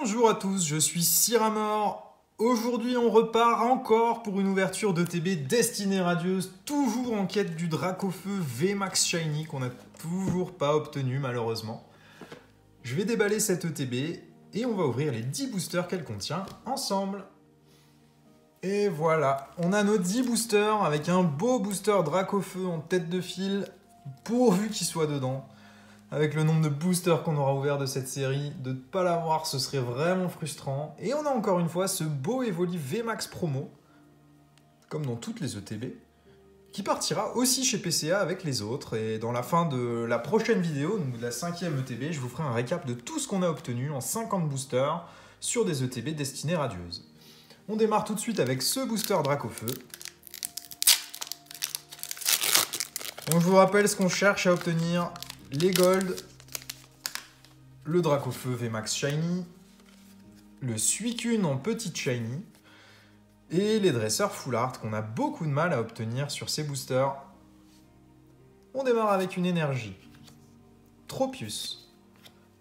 Bonjour à tous, je suis Cyramor. Aujourd'hui, on repart encore pour une ouverture d'ETB Destinée Radieuse, toujours en quête du Dracofeu VMAX Shiny qu'on n'a toujours pas obtenu malheureusement. Je vais déballer cette ETB et on va ouvrir les 10 boosters qu'elle contient ensemble. Et voilà, on a nos 10 boosters avec un beau booster Dracofeu en tête de file, pourvu qu'il soit dedans. Avec le nombre de boosters qu'on aura ouvert de cette série, de ne pas l'avoir, ce serait vraiment frustrant. Et on a encore une fois ce beau Evoli VMAX promo, comme dans toutes les ETB, qui partira aussi chez PCA avec les autres. Et dans la fin de la prochaine vidéo, donc de la 5e ETB, je vous ferai un récap de tout ce qu'on a obtenu en 50 boosters sur des ETB destinées radieuses. On démarre tout de suite avec ce booster Dracofeu. Donc je vous rappelle ce qu'on cherche à obtenir. Les Gold, le Dracofeu VMAX Shiny, le Suicune en petite Shiny et les dresseurs Full Art qu'on a beaucoup de mal à obtenir sur ces boosters. On démarre avec une énergie. Tropius,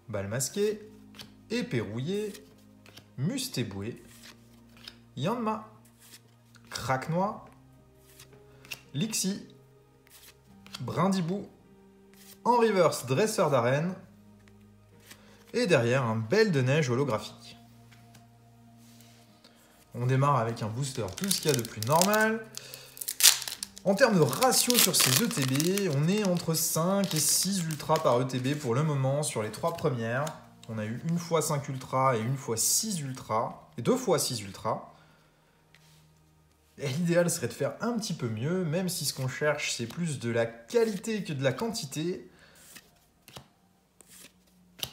Balle Masquée, Épée Rouillée, Mustéboué, Yanma, Craquenois, Lixie, Brindibou, en reverse, dresseur d'arène. Et derrière, un belle de neige holographique. On démarre avec un booster, tout ce qu'il y a de plus normal. En termes de ratio sur ces ETB, on est entre 5 et 6 ultras par ETB pour le moment sur les 3 premières. On a eu une fois 5 ultras et une fois 6 ultras. Et 2 fois 6 ultras. Et l'idéal serait de faire un petit peu mieux, même si ce qu'on cherche, c'est plus de la qualité que de la quantité.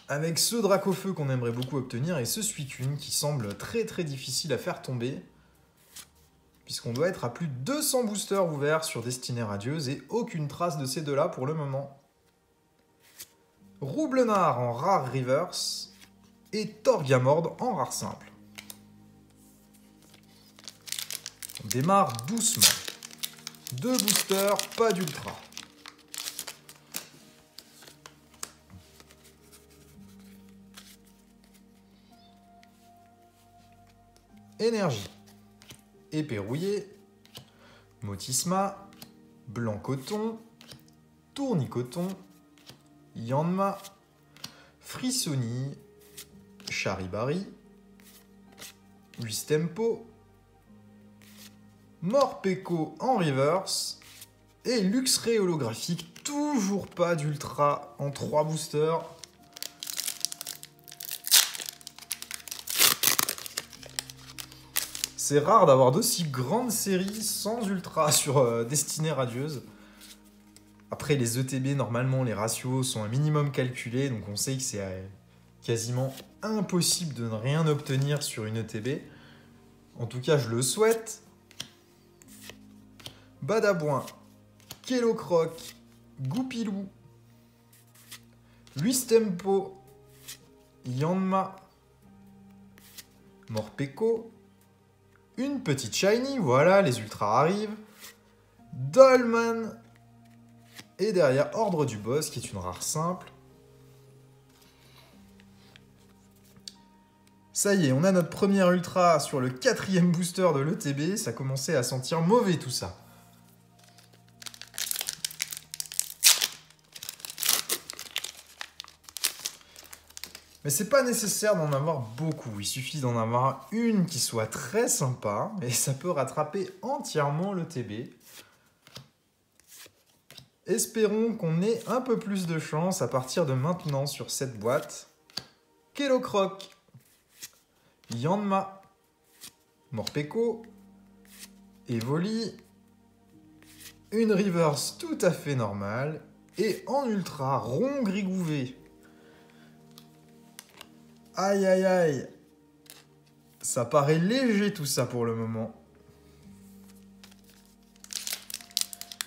Avec ce Dracofeu qu'on aimerait beaucoup obtenir et ce Suicune qui semble très difficile à faire tomber, puisqu'on doit être à plus de 200 boosters ouverts sur Destinée Radieuse et aucune trace de ces deux-là pour le moment. Roublenard en rare reverse et Torgamord en rare simple. On démarre doucement. 2 boosters, pas d'ultra. Énergie, Épée Rouillée, Motisma, Blanc Coton, Tournicoton, Yanma, Frissoni, Charibari, Wistempo, Morpeko en reverse et Luxray holographique, toujours pas d'ultra en 3 boosters. C'est rare d'avoir d'aussi grandes séries sans ultra sur Destinée Radieuse. Après, les ETB, normalement, les ratios sont un minimum calculés, donc on sait que c'est quasiment impossible de ne rien obtenir sur une ETB. En tout cas, je le souhaite. Badabouin, Kellocroc, Goupilou, Wistempo, Yanma, Morpeko, une petite Shiny, voilà, les ultras arrivent. Dolman. Et derrière, Ordre du Boss, qui est une rare simple. Ça y est, on a notre première ultra sur le 4e booster de l'ETB. Ça commençait à sentir mauvais tout ça. Mais c'est pas nécessaire d'en avoir beaucoup, il suffit d'en avoir une qui soit très sympa et ça peut rattraper entièrement le TB. Espérons qu'on ait un peu plus de chance à partir de maintenant sur cette boîte. Kellocroc, Yanma, Morpeko, Evoli, une reverse tout à fait normale et en ultra rond grigouvé. Aïe aïe aïe, ça paraît léger tout ça pour le moment.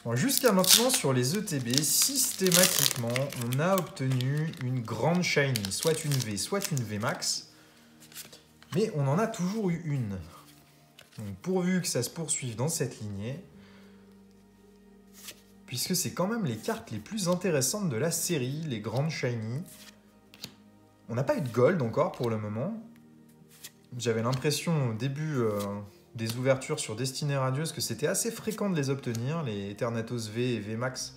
Bon, jusqu'à maintenant sur les ETB, systématiquement on a obtenu une grande shiny, soit une V, soit une VMAX. Mais on en a toujours eu une. Donc pourvu que ça se poursuive dans cette lignée, puisque c'est quand même les cartes les plus intéressantes de la série, les grandes shiny. On n'a pas eu de gold encore pour le moment. J'avais l'impression au début des ouvertures sur Destinée Radieuse que c'était assez fréquent de les obtenir, les Eternatus V et V Max.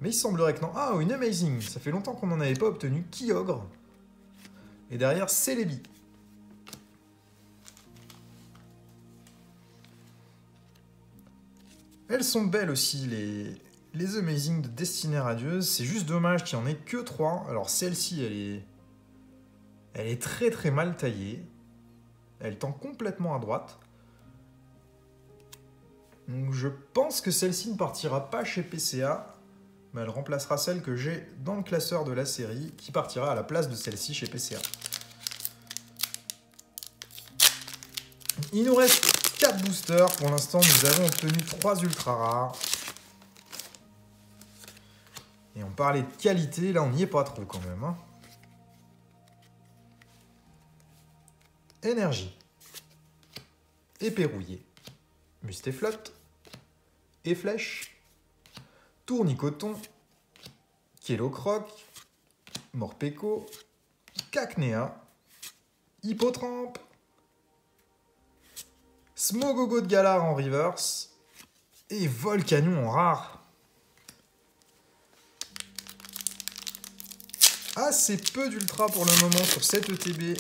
Mais il semblerait que non. Ah, une Amazing. Ça fait longtemps qu'on n'en avait pas obtenu. Kyogre. Et derrière, Celebi. Elles sont belles aussi, les Amazing de Destinée Radieuse. C'est juste dommage qu'il n'y en ait que 3. Alors celle-ci, elle est très très mal taillée. Elle tend complètement à droite. Donc je pense que celle-ci ne partira pas chez PCA. Mais elle remplacera celle que j'ai dans le classeur de la série, qui partira à la place de celle-ci chez PCA. Il nous reste 4 boosters. Pour l'instant, nous avons obtenu 3 ultra rares. Et on parlait de qualité, là on n'y est pas trop quand même. Hein. Énergie. Épée rouillée. Mustéflotte. Et flèche. Tournicoton, Kélocroc, Morpeko, Cacnea, Hippotrampe, Smogogo de Galar en reverse et Volcanion en rare. Assez peu d'ultra pour le moment sur cette ETB.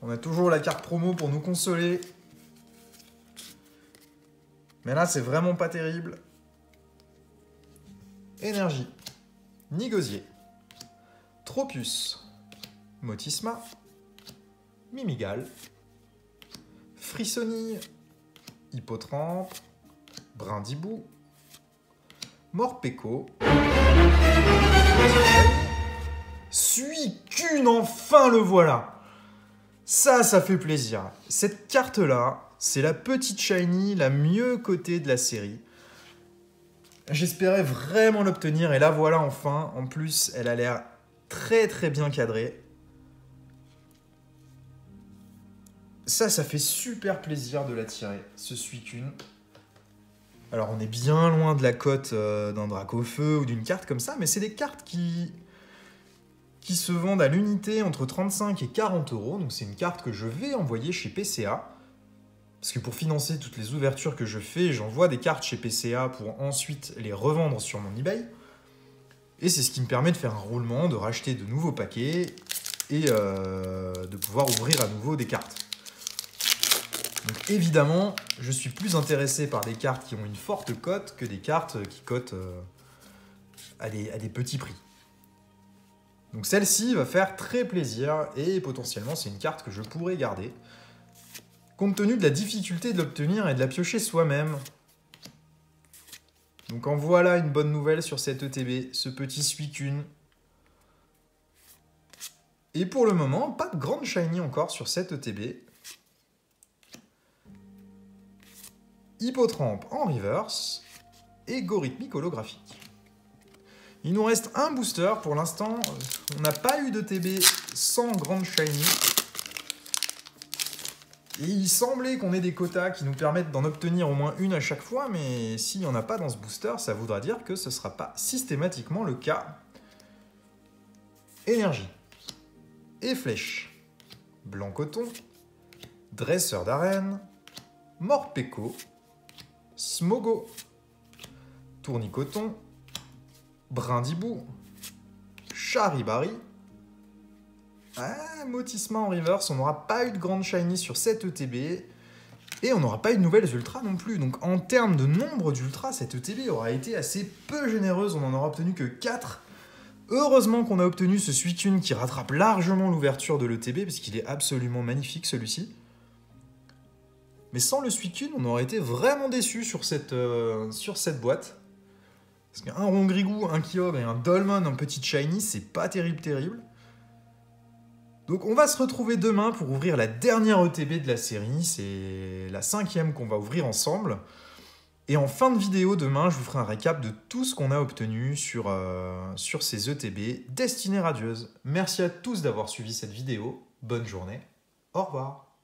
On a toujours la carte promo pour nous consoler. Mais là, c'est vraiment pas terrible. Énergie. Nigosier. Tropius. Motisma. Mimigal. Frissonille. Hippotrampe. Brindibou. Morpeko. Suicune, enfin le voilà. Ça fait plaisir. Cette carte-là, c'est la petite shiny la mieux cotée de la série. J'espérais vraiment l'obtenir et la voilà enfin. En plus, elle a l'air très très bien cadrée. Ça fait super plaisir de la tirer, ce Suicune. Alors on est bien loin de la cote d'un Dracofeu ou d'une carte comme ça, mais c'est des cartes qui se vendent à l'unité entre 35 et 40 €. Donc c'est une carte que je vais envoyer chez PCA. Parce que pour financer toutes les ouvertures que je fais, j'envoie des cartes chez PCA pour ensuite les revendre sur mon eBay. Et c'est ce qui me permet de faire un roulement, de racheter de nouveaux paquets et de pouvoir ouvrir à nouveau des cartes. Donc évidemment, je suis plus intéressé par des cartes qui ont une forte cote que des cartes qui cotent à des petits prix. Donc celle-ci va faire très plaisir et potentiellement c'est une carte que je pourrais garder. Compte tenu de la difficulté de l'obtenir et de la piocher soi-même. Donc en voilà une bonne nouvelle sur cette ETB, ce petit Suicune. Et pour le moment, pas de grande shiny encore sur cette ETB. Hippotrampe en reverse et Gorhythmique holographique. Il nous reste un booster pour l'instant. On n'a pas eu d'ETB sans grande shiny. Et il semblait qu'on ait des quotas qui nous permettent d'en obtenir au moins une à chaque fois, mais s'il n'y en a pas dans ce booster, ça voudra dire que ce ne sera pas systématiquement le cas. Énergie. Et flèche. Blanc-coton. Dresseur d'arène. Morpeko. Smogo. Tournicoton. Brindibou. Charibari. Ah, Motisma en reverse, on n'aura pas eu de grande shiny sur cette ETB. Et on n'aura pas eu de nouvelles ultras non plus. Donc en termes de nombre d'ultras, cette ETB aura été assez peu généreuse. On n'en aura obtenu que 4. Heureusement qu'on a obtenu ce Suicune qui rattrape largement l'ouverture de l'ETB, parce qu'il est absolument magnifique celui-ci. Mais sans le Suicune, on aurait été vraiment déçus sur cette boîte. Parce qu'un Rongrigou, un Kyogre et un Dolmen en petite shiny, c'est pas terrible. Donc on va se retrouver demain pour ouvrir la dernière ETB de la série. C'est la 5e qu'on va ouvrir ensemble. Et en fin de vidéo demain, je vous ferai un récap de tout ce qu'on a obtenu sur ces ETB Destinée Radieuse. Merci à tous d'avoir suivi cette vidéo. Bonne journée. Au revoir.